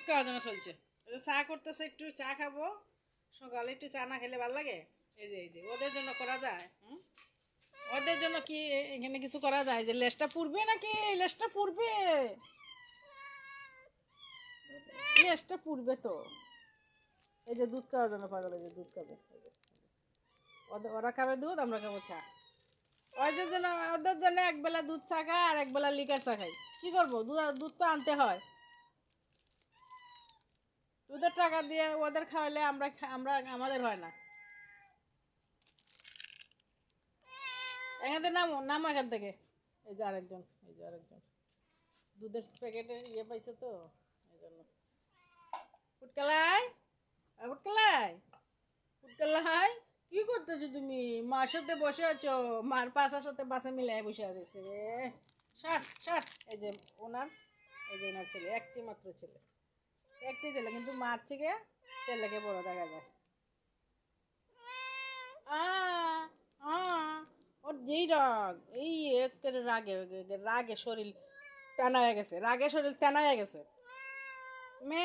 খাওয়ার জন্য চলছে। চা করতেছে, একটু চা খাবো। সকালে একটু চা না খেলে ভালো লাগে? এই যে ওদের জন্য করা যায়। ওদের জন্য কি এখানে কিছু করা যায় যে লেজটা পুড়বে নাকি? লেজটা পুড়বে, লেজটা পুড়বে তো। এই যে দুধ খাওয়ার জন্য পাগল, এই যে দুধ খাবে। ওরা খাবে দুধ, আমরা খাবো চা। ওদের জন্য, ওদের জন্য একবেলা দুধ চা খাই আর একবেলা লিকার চা খাই। কি করবো, দুধ তো আনতে হয়। দুধের টাকা দিয়ে ওদের খাওয়ালে আমরা আমাদের হয় না। এখান নামো নামো এখান থেকে। এই যে আরেকজন, এই যে আরেকজন দুধের প্যাকেটের পাইছে তো, এই জন্য। ফুটকালাই, ফুটকালাই, ফুটকালাই, কি করতেছো তুমি? মার সাথে বসে আছো, মার পাশার সাথে পাশে মিলাই বসে আছে রে। ষাট ষাট, এই যে ওনার, এই যে ওনার ছেলে, একটি মাত্র ছেলে, একটি ছেলে, কিন্তু মার থেকে ছেলেকে বড় দেখা যায়। আ আ ওর যেই রাগ, এই একের রাগে, রাগে শরীর টানা হয়ে গেছে, রাগে শরীর টানা হয়ে গেছে। মে